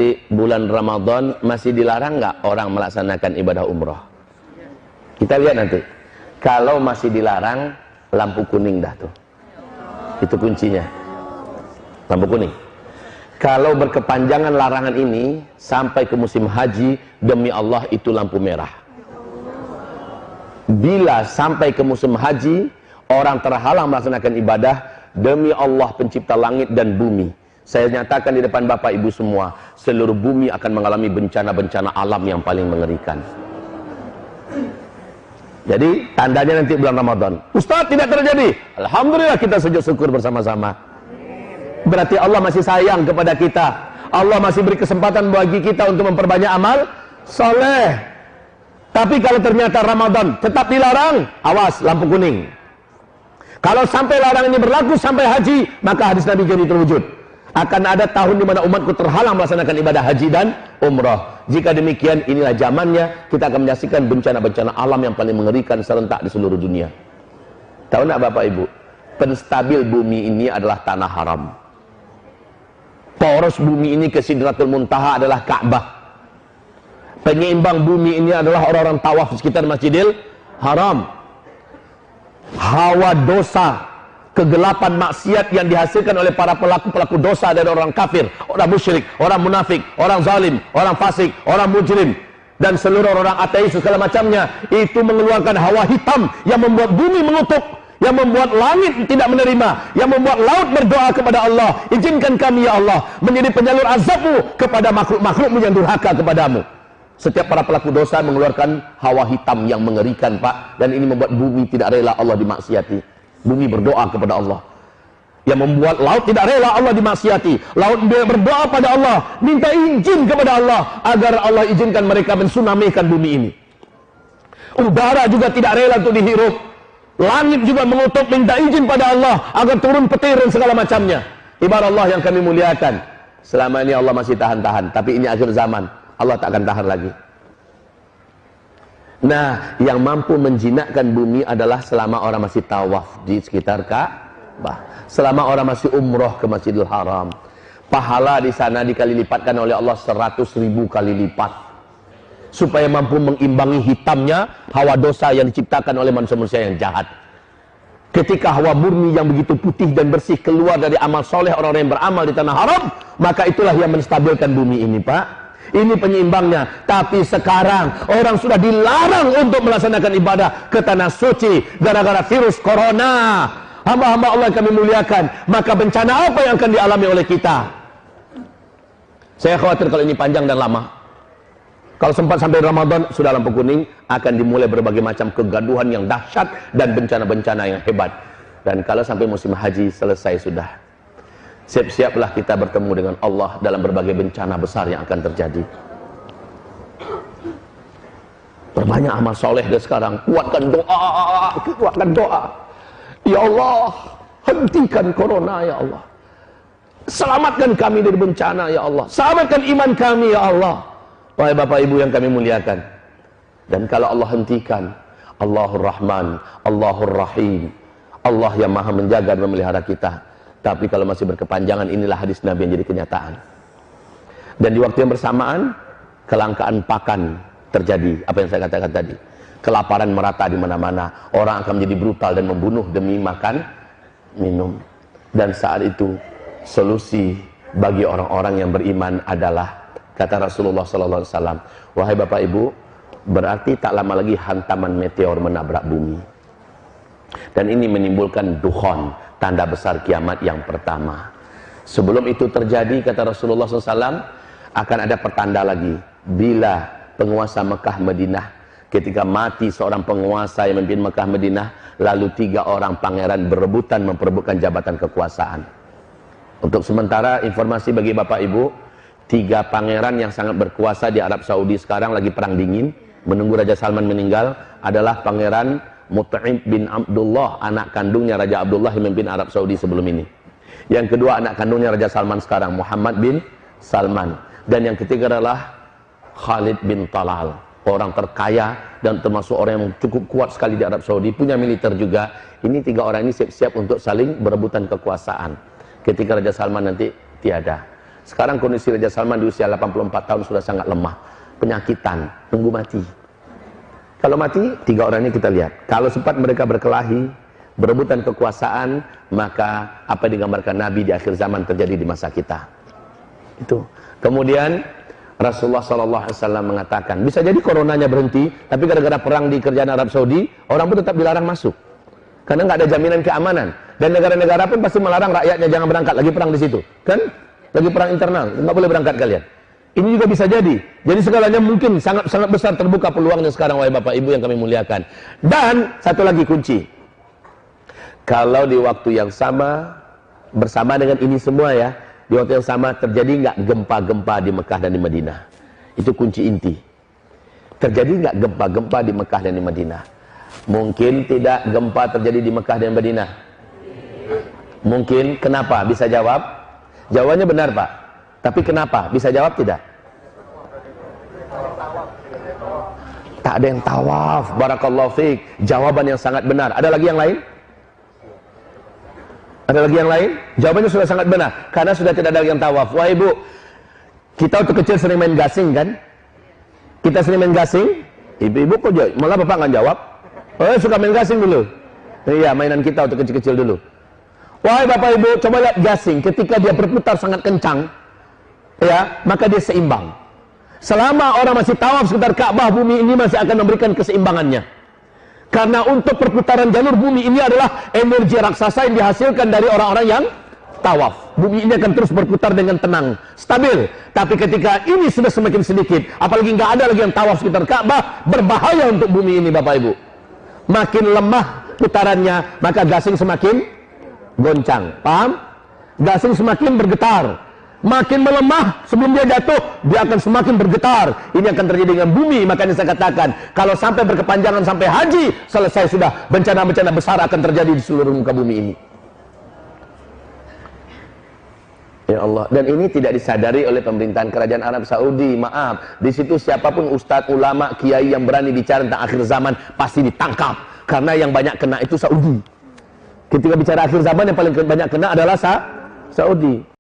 nanti bulan Ramadan masih dilarang nggak orang melaksanakan ibadah umroh? Kita lihat nanti. Kalau masih dilarang, lampu kuning dah tuh. Itu kuncinya. Lampu kuning. Kalau berkepanjangan larangan ini sampai ke musim haji, demi Allah itu lampu merah. Bila sampai ke musim haji, orang terhalang melaksanakan ibadah, demi Allah pencipta langit dan bumi, saya nyatakan di depan Bapak Ibu semua, seluruh bumi akan mengalami bencana-bencana alam yang paling mengerikan. Jadi tandanya nanti bulan Ramadan. Ustaz, tidak terjadi. Alhamdulillah, kita sujud syukur bersama-sama. Berarti Allah masih sayang kepada kita. Allah masih beri kesempatan bagi kita untuk memperbanyak amal soleh. Tapi kalau ternyata Ramadan tetap dilarang, awas, lampu kuning. Kalau sampai larangan ini berlaku sampai haji, maka hadis Nabi jadi terwujud. Akan ada tahun di mana umatku terhalang melaksanakan ibadah haji dan umrah. Jika demikian, inilah zamannya kita akan menyaksikan bencana-bencana alam yang paling mengerikan serentak di seluruh dunia. Tahu nak Bapak Ibu? Penstabil bumi ini adalah tanah haram. Poros bumi ini ke Sidratul Muntaha adalah Ka'bah. Penyeimbang bumi ini adalah orang-orang tawaf di sekitar Masjidil Haram. Hawa dosa, kegelapan maksiat yang dihasilkan oleh para pelaku-pelaku dosa dari orang kafir, orang musyrik, orang munafik, orang zalim, orang fasik, orang mujrim, dan seluruh orang ateis segala macamnya, itu mengeluarkan hawa hitam yang membuat bumi mengutuk, yang membuat langit tidak menerima, yang membuat laut berdoa kepada Allah, izinkan kami ya Allah menjadi penyalur azabmu kepada makhluk-makhlukmu yang durhaka kepadamu. Setiap para pelaku dosa mengeluarkan hawa hitam yang mengerikan, Pak, dan ini membuat bumi tidak rela Allah dimaksiati. Bumi berdoa kepada Allah, yang membuat laut tidak rela Allah dimaksiati. Laut berdoa pada Allah, minta izin kepada Allah agar Allah izinkan mereka mensunamikan bumi ini. Udara juga tidak rela untuk dihirup. Langit juga mengutuk, minta izin pada Allah agar turun petir dan segala macamnya. Ibarat Allah yang kami muliakan, selama ini Allah masih tahan-tahan, tapi ini akhir zaman, Allah tak akan tahan lagi. Nah, yang mampu menjinakkan bumi adalah selama orang masih tawaf di sekitar Ka'bah, selama orang masih umroh ke Masjidil Haram. Pahala di sana dikali lipatkan oleh Allah 100.000 kali lipat, supaya mampu mengimbangi hitamnya hawa dosa yang diciptakan oleh manusia-manusia yang jahat. Ketika hawa murni yang begitu putih dan bersih keluar dari amal soleh orang-orang yang beramal di tanah haram, maka itulah yang menstabilkan bumi ini, Pak. Ini penyeimbangnya. Tapi sekarang orang sudah dilarang untuk melaksanakan ibadah ke tanah suci gara-gara virus corona. Hamba-hamba Allah yang kami muliakan, maka bencana apa yang akan dialami oleh kita? Saya khawatir kalau ini panjang dan lama. Kalau sempat sampai Ramadan, sudah lampu kuning, akan dimulai berbagai macam kegaduhan yang dahsyat dan bencana-bencana yang hebat. Dan kalau sampai musim haji selesai sudah, siap-siaplah kita bertemu dengan Allah dalam berbagai bencana besar yang akan terjadi. Perbanyak amal soleh deh sekarang. Kuatkan doa. Ya Allah, hentikan corona ya Allah. Selamatkan kami dari bencana ya Allah. Selamatkan iman kami ya Allah. Wahai Bapak Ibu yang kami muliakan. Dan kalau Allah hentikan, Allahur Rahman, Allahur Rahim, Allah yang maha menjaga dan memelihara kita. Tapi kalau masih berkepanjangan, inilah hadis Nabi yang jadi kenyataan. Dan di waktu yang bersamaan, kelangkaan pakan terjadi. Apa yang saya katakan tadi, kelaparan merata di mana-mana. Orang akan menjadi brutal dan membunuh demi makan, minum. Dan saat itu solusi bagi orang-orang yang beriman adalah, kata Rasulullah SAW, wahai Bapak Ibu, berarti tak lama lagi hantaman meteor menabrak bumi. Dan ini menimbulkan dukhon, tanda besar kiamat yang pertama. Sebelum itu terjadi, kata Rasulullah SAW, akan ada pertanda lagi. Bila penguasa Mekah Madinah, ketika mati seorang penguasa yang memimpin Mekah Madinah, lalu 3 orang pangeran berebutan memperebutkan jabatan kekuasaan. Untuk sementara informasi bagi Bapak Ibu, 3 pangeran yang sangat berkuasa di Arab Saudi sekarang lagi perang dingin, menunggu Raja Salman meninggal, adalah Pangeran Mut'im bin Abdullah, anak kandungnya Raja Abdullah yang memimpin Arab Saudi sebelum ini. Yang kedua anak kandungnya Raja Salman sekarang, Muhammad bin Salman. Dan yang ketiga adalah Khalid bin Talal, orang terkaya dan termasuk orang yang cukup kuat sekali di Arab Saudi, punya militer juga. Ini 3 orang ini siap-siap untuk saling berebutan kekuasaan ketika Raja Salman nanti tiada. Sekarang kondisi Raja Salman di usia 84 tahun sudah sangat lemah, penyakitan, tunggu mati. Kalau mati, 3 orang ini kita lihat. Kalau sempat mereka berkelahi, berebutan kekuasaan, maka apa yang digambarkan Nabi di akhir zaman terjadi di masa kita. Itu. Kemudian Rasulullah SAW mengatakan, bisa jadi coronanya berhenti, tapi gara-gara perang di kerajaan Arab Saudi, orang pun tetap dilarang masuk. Karena nggak ada jaminan keamanan. Dan negara-negara pun pasti melarang rakyatnya jangan berangkat, lagi perang di situ. Kan? Lagi perang internal, nggak boleh berangkat kalian. Ini juga bisa jadi. Jadi segalanya mungkin sangat besar terbuka peluangnya sekarang, wahai Bapak Ibu yang kami muliakan. Dan satu lagi kunci. Kalau di waktu yang sama, bersama dengan ini semua ya, di waktu yang sama terjadi nggak gempa-gempa di Mekah dan di Madinah? Itu kunci inti. Terjadi nggak gempa-gempa di Mekah dan di Madinah? Mungkin tidak gempa terjadi di Mekah dan Madinah. Mungkin. Kenapa? Bisa jawab? Jawabannya benar, Pak. Tapi kenapa? Bisa jawab tidak? Tak ada yang tawaf. Barakallahu fiik. Jawaban yang sangat benar. Ada lagi yang lain? Ada lagi yang lain? Jawabannya sudah sangat benar. Karena sudah tidak ada lagi yang tawaf. Wah Ibu, kita waktu kecil sering main gasing kan? Kita sering main gasing. Ibu-ibu kok malah Bapak nggak jawab? Oh, suka main gasing dulu. Iya, mainan kita waktu kecil-kecil dulu. Wahai Bapak Ibu, coba lihat gasing. Ketika dia berputar sangat kencang, ya, maka dia seimbang. Selama orang masih tawaf sekitar Ka'bah, bumi ini masih akan memberikan keseimbangannya. Karena untuk perputaran jalur bumi ini adalah energi raksasa yang dihasilkan dari orang-orang yang tawaf. Bumi ini akan terus berputar dengan tenang, stabil. Tapi ketika ini sudah semakin sedikit, apalagi nggak ada lagi yang tawaf sekitar Ka'bah, berbahaya untuk bumi ini, Bapak Ibu. Makin lemah putarannya, maka gasing semakin goncang. Paham? Gasing semakin bergetar. Makin melemah, sebelum dia jatuh, dia akan semakin bergetar. Ini akan terjadi dengan bumi. Makanya saya katakan, kalau sampai berkepanjangan sampai haji, selesai sudah, bencana-bencana besar akan terjadi di seluruh muka bumi ini. Ya Allah. Dan ini tidak disadari oleh pemerintahan kerajaan Arab Saudi. Maaf, di situ siapapun ustadz, ulama, kiai yang berani bicara tentang akhir zaman pasti ditangkap. Karena yang banyak kena itu Saudi. Ketika bicara akhir zaman, yang paling banyak kena adalah Saudi.